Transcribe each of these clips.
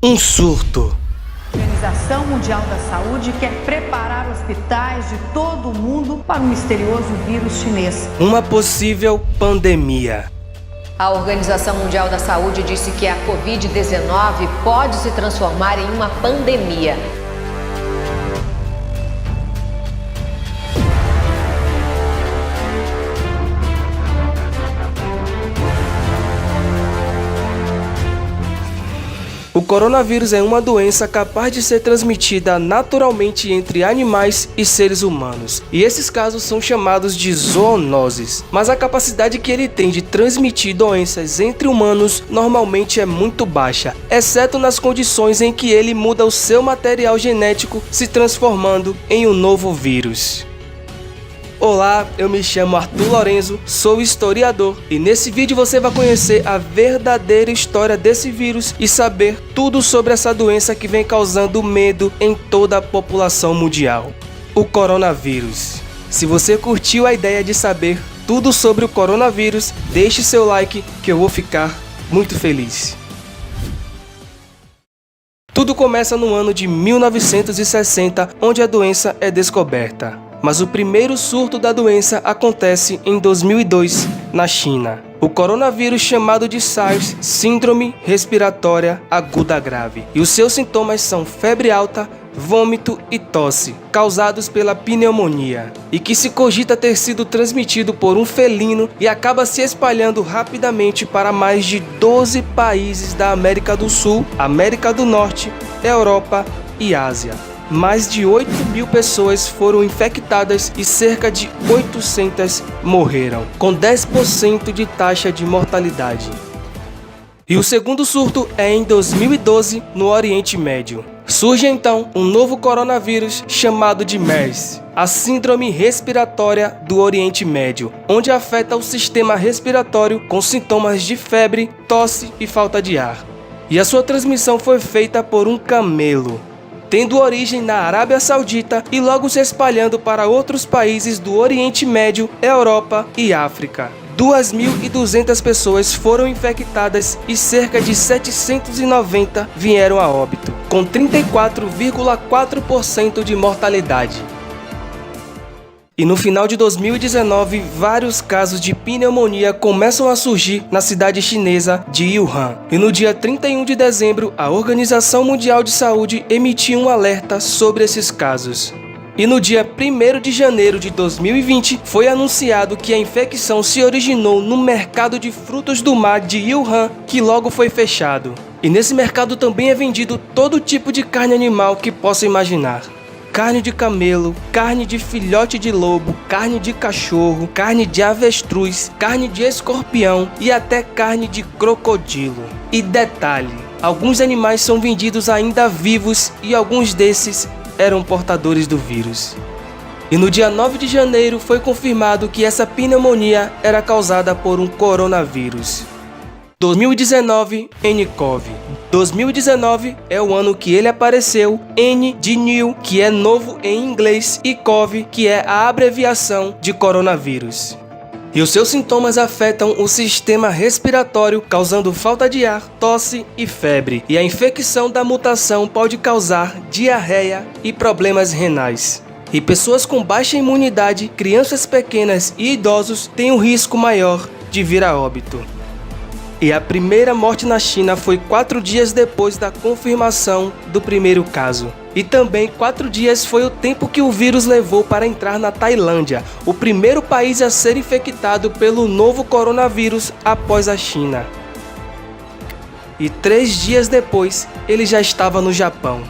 Um surto. A Organização Mundial da Saúde quer preparar hospitais de todo o mundo para o misterioso vírus chinês. Uma possível pandemia. A Organização Mundial da Saúde disse que a Covid-19 pode se transformar em uma pandemia. O coronavírus é uma doença capaz de ser transmitida naturalmente entre animais e seres humanos, e esses casos são chamados de zoonoses. Mas a capacidade que ele tem de transmitir doenças entre humanos normalmente é muito baixa, exceto nas condições em que ele muda o seu material genético, se transformando em um novo vírus. Olá, eu me chamo Arthur Lorenzo, sou historiador e nesse vídeo você vai conhecer a verdadeira história desse vírus e saber tudo sobre essa doença que vem causando medo em toda a população mundial. O coronavírus. Se você curtiu a ideia de saber tudo sobre o coronavírus, deixe seu like que eu vou ficar muito feliz. Tudo começa no ano de 1960, onde a doença é descoberta. Mas o primeiro surto da doença acontece em 2002, na China. O coronavírus chamado de SARS, Síndrome Respiratória Aguda Grave. E os seus sintomas são febre alta, vômito e tosse, causados pela pneumonia. E que se cogita ter sido transmitido por um felino e acaba se espalhando rapidamente para mais de 12 países da América do Sul, América do Norte, Europa e Ásia. Mais de 8.000 pessoas foram infectadas e cerca de 800 morreram, com 10% de taxa de mortalidade. E o segundo surto é em 2012, no Oriente Médio. Surge então um novo coronavírus chamado de MERS, a Síndrome Respiratória do Oriente Médio, onde afeta o sistema respiratório com sintomas de febre, tosse e falta de ar. E a sua transmissão foi feita por um camelo, tendo origem na Arábia Saudita e logo se espalhando para outros países do Oriente Médio, Europa e África. 2.200 pessoas foram infectadas e cerca de 790 vieram a óbito, com 34,4% de mortalidade. E no final de 2019, vários casos de pneumonia começam a surgir na cidade chinesa de Wuhan. E no dia 31 de dezembro, a Organização Mundial de Saúde emitiu um alerta sobre esses casos. E no dia 1º de janeiro de 2020, foi anunciado que a infecção se originou no mercado de frutos do mar de Wuhan, que logo foi fechado. E nesse mercado também é vendido todo tipo de carne animal que possa imaginar. Carne de camelo, carne de filhote de lobo, carne de cachorro, carne de avestruz, carne de escorpião e até carne de crocodilo. E detalhe, alguns animais são vendidos ainda vivos e alguns desses eram portadores do vírus. E no dia 9 de janeiro foi confirmado que essa pneumonia era causada por um coronavírus. 2019, nCoV. 2019 é o ano que ele apareceu, N de new, que é novo em inglês, e CoV, que é a abreviação de coronavírus. E os seus sintomas afetam o sistema respiratório, causando falta de ar, tosse e febre. E a infecção da mutação pode causar diarreia e problemas renais. E pessoas com baixa imunidade, crianças pequenas e idosos têm um risco maior de vir a óbito. E a primeira morte na China foi 4 dias depois da confirmação do primeiro caso. E também 4 dias foi o tempo que o vírus levou para entrar na Tailândia, o primeiro país a ser infectado pelo novo coronavírus após a China. E 3 dias depois, ele já estava no Japão.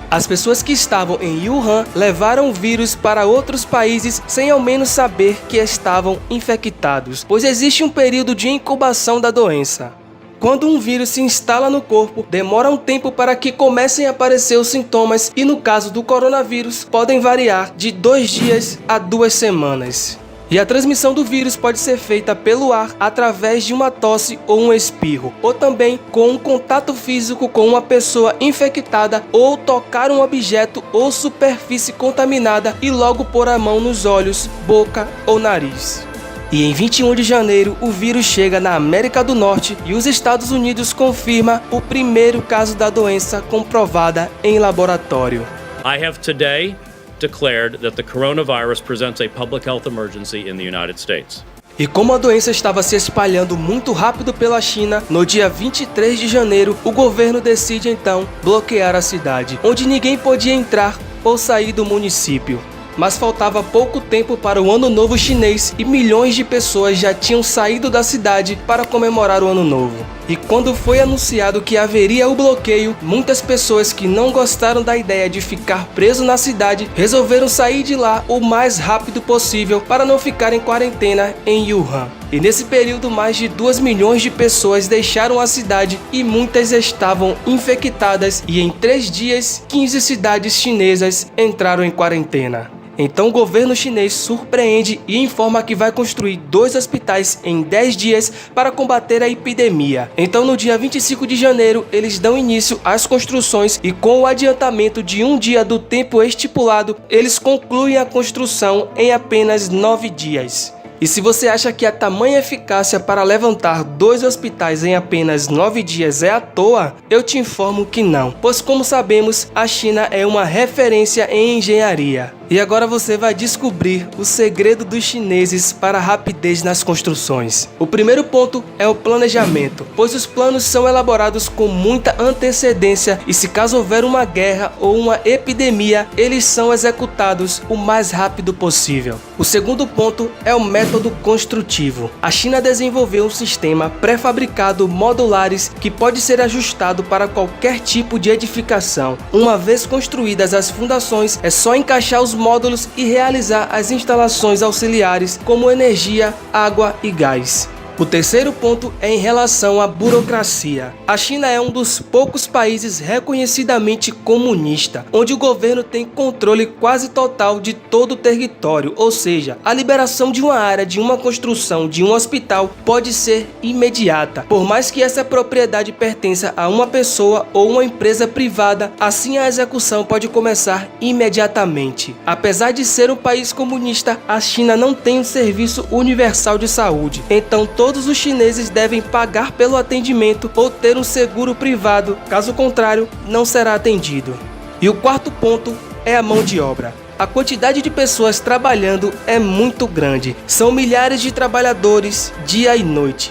As pessoas que estavam em Wuhan levaram o vírus para outros países sem ao menos saber que estavam infectados, pois existe um período de incubação da doença. Quando um vírus se instala no corpo, demora um tempo para que comecem a aparecer os sintomas e no caso do coronavírus, podem variar de 2 dias a 2 semanas. E a transmissão do vírus pode ser feita pelo ar através de uma tosse ou um espirro, ou também com um contato físico com uma pessoa infectada ou tocar um objeto ou superfície contaminada e logo pôr a mão nos olhos, boca ou nariz. E em 21 de janeiro, o vírus chega na América do Norte e os Estados Unidos confirma o primeiro caso da doença comprovada em laboratório. I have today declared that the coronavirus presents a public health emergency in the United States. E como a doença estava se espalhando muito rápido pela China, no dia 23 de janeiro, o governo decide então bloquear a cidade, onde ninguém podia entrar ou sair do município. Mas faltava pouco tempo para o Ano Novo Chinês e milhões de pessoas já tinham saído da cidade para comemorar o Ano Novo. E quando foi anunciado que haveria o bloqueio, muitas pessoas que não gostaram da ideia de ficar preso na cidade resolveram sair de lá o mais rápido possível para não ficar em quarentena em Wuhan. E nesse período, mais de 2 milhões de pessoas deixaram a cidade e muitas estavam infectadas, e em 3 dias, 15 cidades chinesas entraram em quarentena. Então o governo chinês surpreende e informa que vai construir 2 hospitais em 10 dias para combater a epidemia. Então no dia 25 de janeiro eles dão início às construções e com o adiantamento de um dia do tempo estipulado, eles concluem a construção em apenas 9 dias. E se você acha que a tamanha eficácia para levantar 2 hospitais em apenas 9 dias é à toa, eu te informo que não, pois como sabemos, a China é uma referência em engenharia. E agora você vai descobrir o segredo dos chineses para a rapidez nas construções. O primeiro ponto é o planejamento, pois os planos são elaborados com muita antecedência e se caso houver uma guerra ou uma epidemia, eles são executados o mais rápido possível. O segundo ponto é o método construtivo. A China desenvolveu um sistema pré-fabricado modulares que pode ser ajustado para qualquer tipo de edificação. Uma vez construídas as fundações, é só encaixar os módulos e realizar as instalações auxiliares como energia, água e gás. O terceiro ponto é em relação à burocracia. A China é um dos poucos países reconhecidamente comunista, onde o governo tem controle quase total de todo o território, ou seja, a liberação de uma área de uma construção de um hospital pode ser imediata. Por mais que essa propriedade pertença a uma pessoa ou uma empresa privada, assim a execução pode começar imediatamente. Apesar de ser um país comunista, a China não tem um serviço universal de saúde, então todos os chineses devem pagar pelo atendimento ou ter um seguro privado, caso contrário, não será atendido. E o quarto ponto é a mão de obra. A quantidade de pessoas trabalhando é muito grande, são milhares de trabalhadores dia e noite.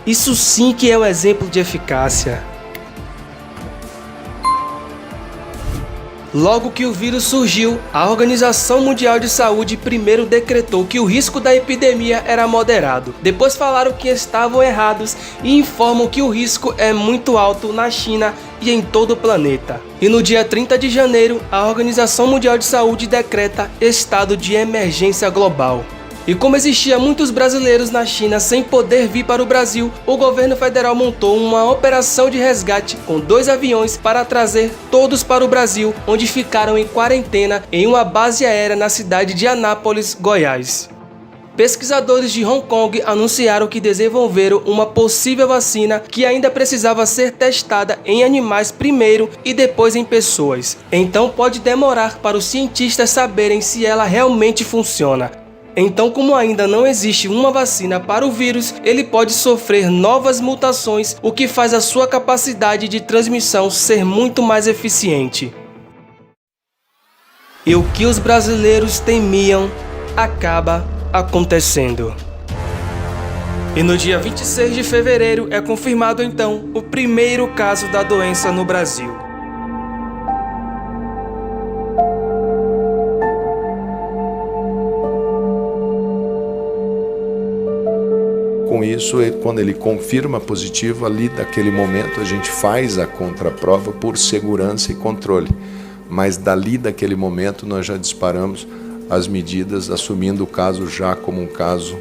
Isso sim que é um exemplo de eficácia. Logo que o vírus surgiu, a Organização Mundial de Saúde primeiro decretou que o risco da epidemia era moderado. Depois falaram que estavam errados e informam que o risco é muito alto na China e em todo o planeta. E no dia 30 de janeiro, a Organização Mundial de Saúde decreta estado de emergência global. E como existia muitos brasileiros na China sem poder vir para o Brasil, o governo federal montou uma operação de resgate com 2 aviões para trazer todos para o Brasil, onde ficaram em quarentena em uma base aérea na cidade de Anápolis, Goiás. Pesquisadores de Hong Kong anunciaram que desenvolveram uma possível vacina que ainda precisava ser testada em animais primeiro e depois em pessoas. Então pode demorar para os cientistas saberem se ela realmente funciona. Então, como ainda não existe uma vacina para o vírus, ele pode sofrer novas mutações, o que faz a sua capacidade de transmissão ser muito mais eficiente. E o que os brasileiros temiam acaba acontecendo. E no dia 26 de fevereiro é confirmado então o primeiro caso da doença no Brasil. Com isso, quando ele confirma positivo, ali daquele momento a gente faz a contraprova por segurança e controle. Mas dali daquele momento nós já disparamos as medidas, assumindo o caso já como um caso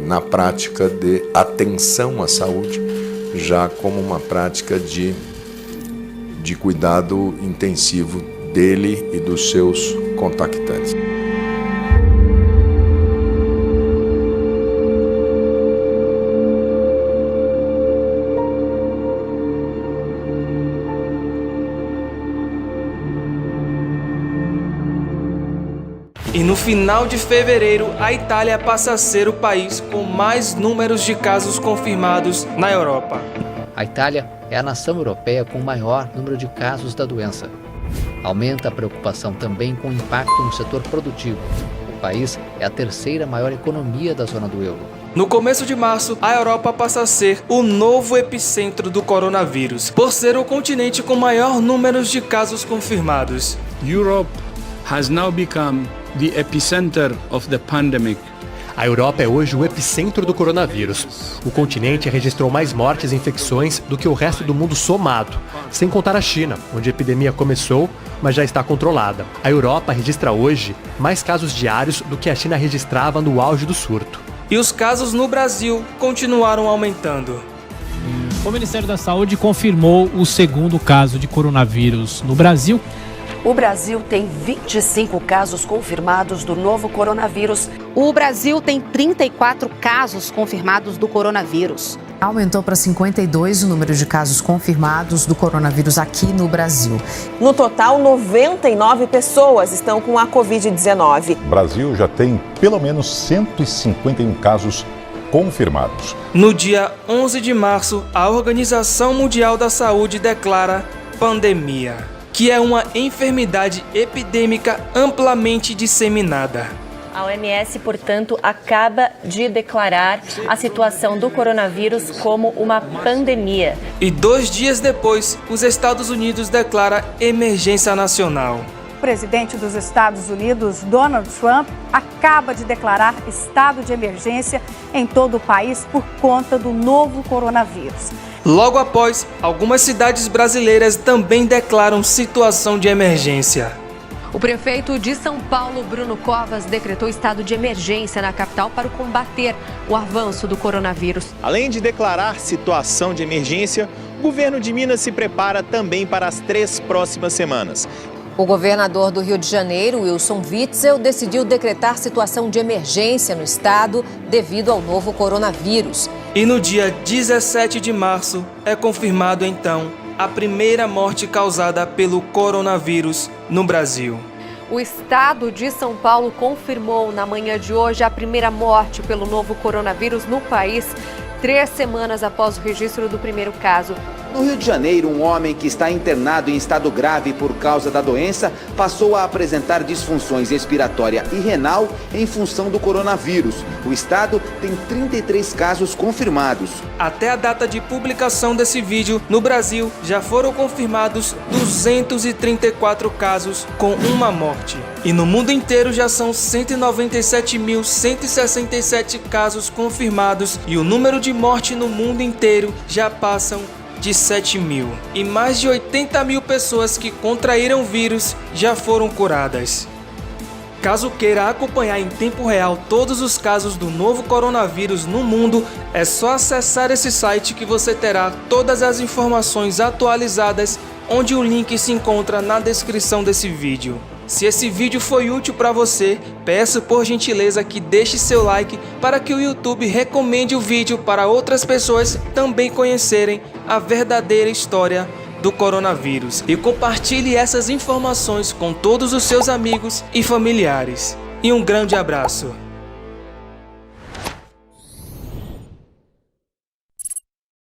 na prática de atenção à saúde, já como uma prática de cuidado intensivo dele e dos seus contactantes. E no final de fevereiro, a Itália passa a ser o país com mais números de casos confirmados na Europa. A Itália é a nação europeia com o maior número de casos da doença. Aumenta a preocupação também com o impacto no setor produtivo. O país é a terceira maior economia da zona do euro. No começo de março, a Europa passa a ser o novo epicentro do coronavírus, por ser o continente com maior número de casos confirmados. Europe has now become the epicenter of the pandemic. A Europa é hoje o epicentro do coronavírus. O continente registrou mais mortes e infecções do que o resto do mundo somado, sem contar a China, onde a epidemia começou, mas já está controlada. A Europa registra hoje mais casos diários do que a China registrava no auge do surto. E os casos no Brasil continuaram aumentando. O Ministério da Saúde confirmou o segundo caso de coronavírus no Brasil. O Brasil tem 25 casos confirmados do novo coronavírus. O Brasil tem 34 casos confirmados do coronavírus. Aumentou para 52 o número de casos confirmados do coronavírus aqui no Brasil. No total, 99 pessoas estão com a Covid-19. O Brasil já tem pelo menos 151 casos confirmados. No dia 11 de março, a Organização Mundial da Saúde declara pandemia, que é uma enfermidade epidêmica amplamente disseminada. A OMS, portanto, acaba de declarar a situação do coronavírus como uma pandemia. E 2 dias depois, os Estados Unidos declaram emergência nacional. O presidente dos Estados Unidos, Donald Trump, acaba de declarar estado de emergência em todo o país por conta do novo coronavírus. Logo após, algumas cidades brasileiras também declaram situação de emergência. O prefeito de São Paulo, Bruno Covas, decretou estado de emergência na capital para combater o avanço do coronavírus. Além de declarar situação de emergência, o governo de Minas se prepara também para as 3 próximas semanas. O governador do Rio de Janeiro, Wilson Witzel, decidiu decretar situação de emergência no estado devido ao novo coronavírus. E no dia 17 de março é confirmado então a primeira morte causada pelo coronavírus no Brasil. O estado de São Paulo confirmou na manhã de hoje a primeira morte pelo novo coronavírus no país, 3 semanas após o registro do primeiro caso. No Rio de Janeiro, um homem que está internado em estado grave por causa da doença passou a apresentar disfunções respiratória e renal em função do coronavírus. O estado tem 33 casos confirmados. Até a data de publicação desse vídeo, no Brasil já foram confirmados 234 casos com uma morte. E no mundo inteiro já são 197.167 casos confirmados e o número de mortes no mundo inteiro já passam de 7.000. E mais de 80.000 pessoas que contraíram o vírus já foram curadas. Caso queira acompanhar em tempo real todos os casos do novo coronavírus no mundo, é só acessar esse site que você terá todas as informações atualizadas, onde o link se encontra na descrição desse vídeo. Se esse vídeo foi útil para você, peço por gentileza que deixe seu like para que o YouTube recomende o vídeo para outras pessoas também conhecerem a verdadeira história do coronavírus e compartilhe essas informações com todos os seus amigos e familiares. E um grande abraço!